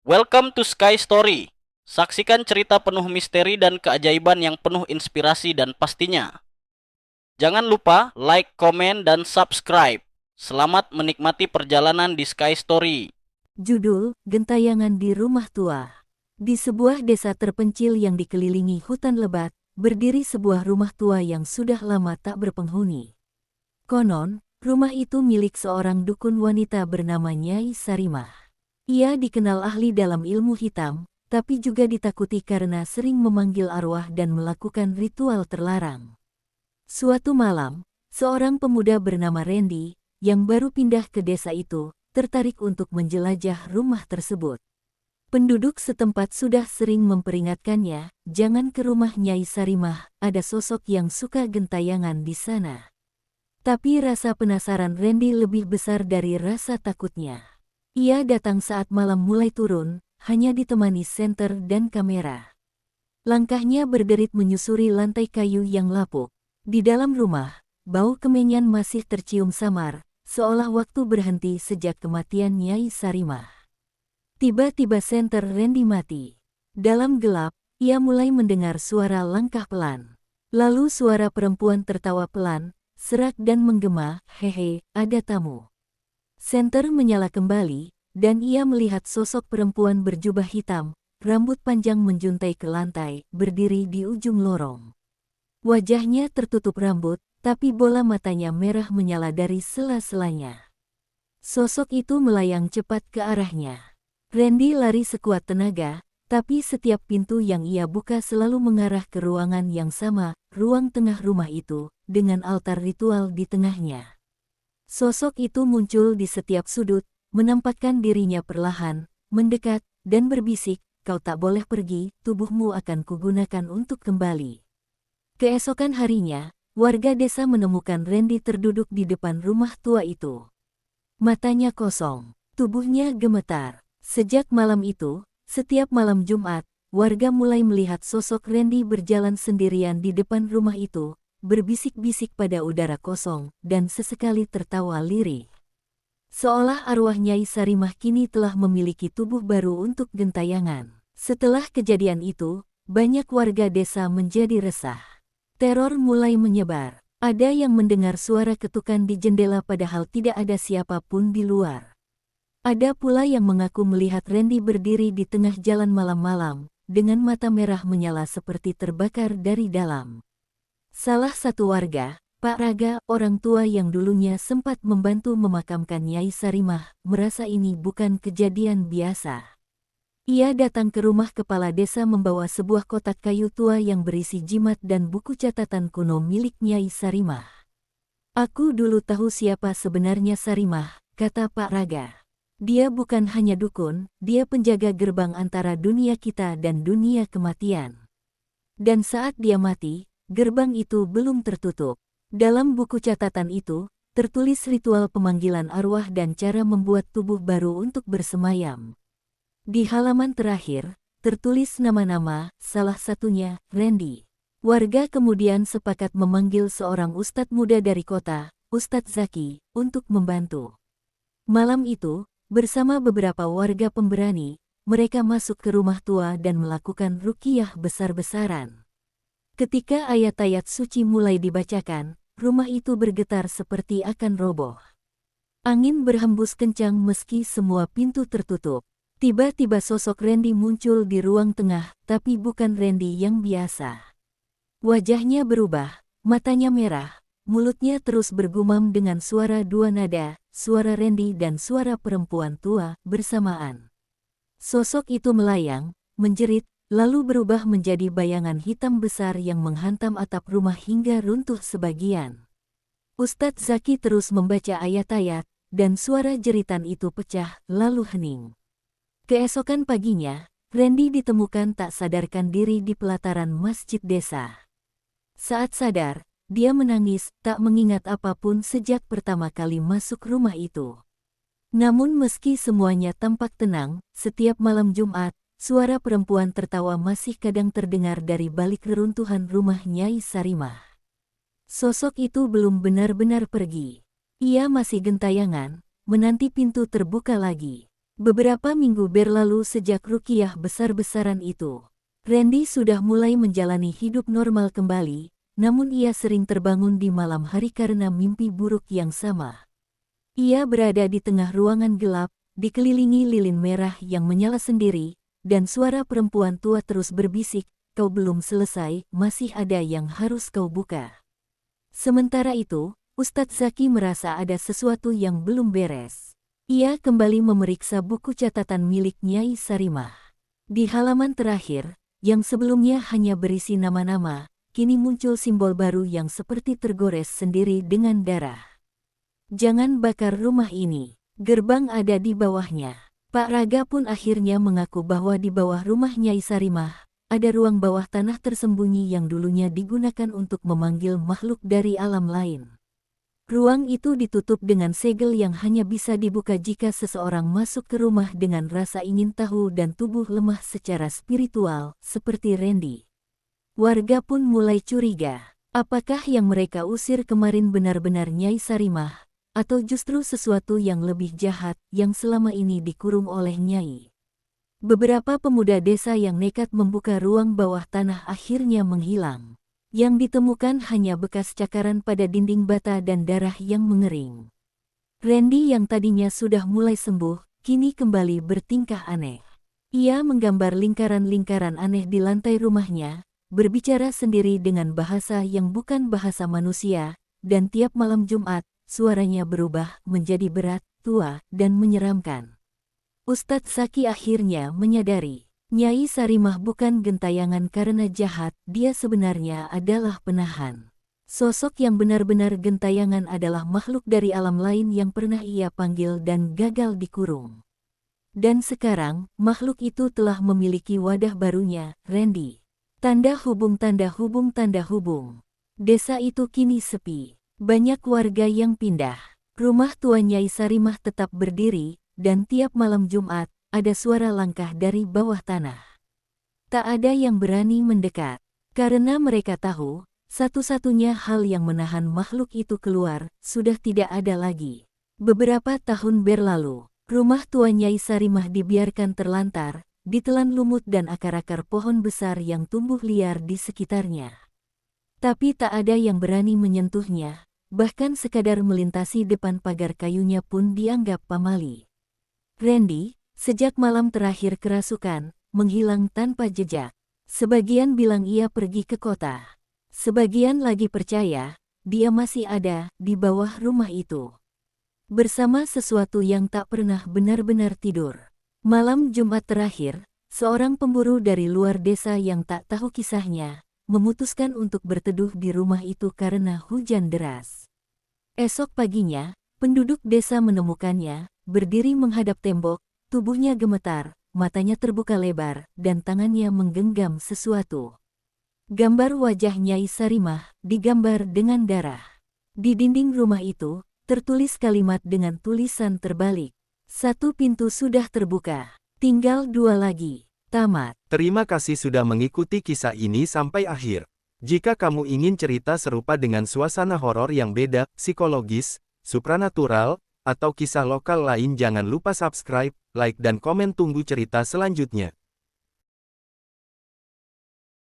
Welcome to Sky Story. Saksikan cerita penuh misteri dan keajaiban yang penuh inspirasi dan pastinya. Jangan lupa like, komen, dan subscribe. Selamat menikmati perjalanan di Sky Story. Judul, Gentayangan di Rumah Tua. Di sebuah desa terpencil yang dikelilingi hutan lebat, berdiri sebuah rumah tua yang sudah lama tak berpenghuni. Konon, rumah itu milik seorang dukun wanita bernama Nyai Sarimah. Ia dikenal ahli dalam ilmu hitam, tapi juga ditakuti karena sering memanggil arwah dan melakukan ritual terlarang. Suatu malam, seorang pemuda bernama Randy, yang baru pindah ke desa itu, tertarik untuk menjelajah rumah tersebut. Penduduk setempat sudah sering memperingatkannya, jangan ke rumah Nyai Sarimah, ada sosok yang suka gentayangan di sana. Tapi rasa penasaran Randy lebih besar dari rasa takutnya. Ia datang saat malam mulai turun, hanya ditemani senter dan kamera. Langkahnya berderit menyusuri lantai kayu yang lapuk. Di dalam rumah, bau kemenyan masih tercium samar, seolah waktu berhenti sejak kematian Nyai Sarimah. Tiba-tiba senter Randy mati. Dalam gelap, ia mulai mendengar suara langkah pelan. Lalu suara perempuan tertawa pelan, serak dan menggema, "Hehe, ada tamu." Senter menyala kembali, dan ia melihat sosok perempuan berjubah hitam, rambut panjang menjuntai ke lantai, berdiri di ujung lorong. Wajahnya tertutup rambut, tapi bola matanya merah menyala dari sela-selanya. Sosok itu melayang cepat ke arahnya. Randy lari sekuat tenaga, tapi setiap pintu yang ia buka selalu mengarah ke ruangan yang sama, ruang tengah rumah itu, dengan altar ritual di tengahnya. Sosok itu muncul di setiap sudut, menampakkan dirinya perlahan, mendekat, dan berbisik, "Kau tak boleh pergi, tubuhmu akan kugunakan untuk kembali." Keesokan harinya, warga desa menemukan Randy terduduk di depan rumah tua itu. Matanya kosong, tubuhnya gemetar. Sejak malam itu, setiap malam Jumat, warga mulai melihat sosok Randy berjalan sendirian di depan rumah itu, berbisik-bisik pada udara kosong, dan sesekali tertawa lirih. Seolah arwah Nyai Sarimah kini telah memiliki tubuh baru untuk gentayangan. Setelah kejadian itu, banyak warga desa menjadi resah. Teror mulai menyebar. Ada yang mendengar suara ketukan di jendela padahal tidak ada siapapun di luar. Ada pula yang mengaku melihat Randy berdiri di tengah jalan malam-malam, dengan mata merah menyala seperti terbakar dari dalam. Salah satu warga, Pak Raga, orang tua yang dulunya sempat membantu memakamkan Nyai Sarimah, merasa ini bukan kejadian biasa. Ia datang ke rumah kepala desa membawa sebuah kotak kayu tua yang berisi jimat dan buku catatan kuno milik Nyai Sarimah. "Aku dulu tahu siapa sebenarnya Sarimah," kata Pak Raga. "Dia bukan hanya dukun, dia penjaga gerbang antara dunia kita dan dunia kematian. Dan saat dia mati, gerbang itu belum tertutup." Dalam buku catatan itu, tertulis ritual pemanggilan arwah dan cara membuat tubuh baru untuk bersemayam. Di halaman terakhir, tertulis nama-nama, salah satunya, Randy. Warga kemudian sepakat memanggil seorang ustadz muda dari kota, Ustadz Zaki, untuk membantu. Malam itu, bersama beberapa warga pemberani, mereka masuk ke rumah tua dan melakukan ruqyah besar-besaran. Ketika ayat-ayat suci mulai dibacakan, rumah itu bergetar seperti akan roboh. Angin berhembus kencang meski semua pintu tertutup. Tiba-tiba sosok Randy muncul di ruang tengah, tapi bukan Randy yang biasa. Wajahnya berubah, matanya merah, mulutnya terus bergumam dengan suara dua nada, suara Randy dan suara perempuan tua, bersamaan. Sosok itu melayang, menjerit, lalu berubah menjadi bayangan hitam besar yang menghantam atap rumah hingga runtuh sebagian. Ustadz Zaki terus membaca ayat-ayat, dan suara jeritan itu pecah, lalu hening. Keesokan paginya, Randy ditemukan tak sadarkan diri di pelataran masjid desa. Saat sadar, dia menangis, tak mengingat apapun sejak pertama kali masuk rumah itu. Namun meski semuanya tampak tenang, setiap malam Jumat, suara perempuan tertawa masih kadang terdengar dari balik reruntuhan rumah Nyai Sarimah. Sosok itu belum benar-benar pergi. Ia masih gentayangan, menanti pintu terbuka lagi. Beberapa minggu berlalu sejak ruqyah besar-besaran itu. Randy sudah mulai menjalani hidup normal kembali, namun ia sering terbangun di malam hari karena mimpi buruk yang sama. Ia berada di tengah ruangan gelap, dikelilingi lilin merah yang menyala sendiri, dan suara perempuan tua terus berbisik, "Kau belum selesai, masih ada yang harus kau buka." Sementara itu, Ustadz Zaki merasa ada sesuatu yang belum beres. Ia kembali memeriksa buku catatan milik Nyai Sarimah. Di halaman terakhir, yang sebelumnya hanya berisi nama-nama, kini muncul simbol baru yang seperti tergores sendiri dengan darah. "Jangan bakar rumah ini. Gerbang ada di bawahnya." Pak Raga pun akhirnya mengaku bahwa di bawah rumah Nyai Sarimah, ada ruang bawah tanah tersembunyi yang dulunya digunakan untuk memanggil makhluk dari alam lain. Ruang itu ditutup dengan segel yang hanya bisa dibuka jika seseorang masuk ke rumah dengan rasa ingin tahu dan tubuh lemah secara spiritual, seperti Randy. Warga pun mulai curiga. Apakah yang mereka usir kemarin benar-benar Nyai Sarimah, atau justru sesuatu yang lebih jahat yang selama ini dikurung oleh Nyai? Beberapa pemuda desa yang nekat membuka ruang bawah tanah akhirnya menghilang. Yang ditemukan hanya bekas cakaran pada dinding bata dan darah yang mengering. Randy yang tadinya sudah mulai sembuh, kini kembali bertingkah aneh. Ia menggambar lingkaran-lingkaran aneh di lantai rumahnya, berbicara sendiri dengan bahasa yang bukan bahasa manusia, dan tiap malam Jumat, suaranya berubah menjadi berat, tua, dan menyeramkan. Ustadz Zaki akhirnya menyadari. Nyai Sarimah bukan gentayangan karena jahat, dia sebenarnya adalah penahan. Sosok yang benar-benar gentayangan adalah makhluk dari alam lain yang pernah ia panggil dan gagal dikurung. Dan sekarang, makhluk itu telah memiliki wadah barunya, Randy. Tanda hubung tanda hubung tanda hubung. Desa itu kini sepi. Banyak warga yang pindah. Rumah tua Nyai Sarimah tetap berdiri, dan tiap malam Jumat, ada suara langkah dari bawah tanah. Tak ada yang berani mendekat, karena mereka tahu, satu-satunya hal yang menahan makhluk itu keluar, sudah tidak ada lagi. Beberapa tahun berlalu, rumah tua Nyai Sarimah dibiarkan terlantar, ditelan lumut dan akar-akar pohon besar yang tumbuh liar di sekitarnya. Tapi tak ada yang berani menyentuhnya, bahkan sekadar melintasi depan pagar kayunya pun dianggap pamali. Randy, sejak malam terakhir kerasukan, menghilang tanpa jejak. Sebagian bilang ia pergi ke kota. Sebagian lagi percaya, dia masih ada di bawah rumah itu. Bersama sesuatu yang tak pernah benar-benar tidur. Malam Jumat terakhir, seorang pemburu dari luar desa yang tak tahu kisahnya, memutuskan untuk berteduh di rumah itu karena hujan deras. Esok paginya, penduduk desa menemukannya, berdiri menghadap tembok, tubuhnya gemetar, matanya terbuka lebar, dan tangannya menggenggam sesuatu. Gambar wajah Nyai Sarimah digambar dengan darah. Di dinding rumah itu, tertulis kalimat dengan tulisan terbalik. 1 pintu sudah terbuka, tinggal 2 lagi. Tamat. Terima kasih sudah mengikuti kisah ini sampai akhir. Jika kamu ingin cerita serupa dengan suasana horor yang beda, psikologis, supranatural, atau kisah lokal lain, jangan lupa subscribe, like dan komen. Tunggu cerita selanjutnya.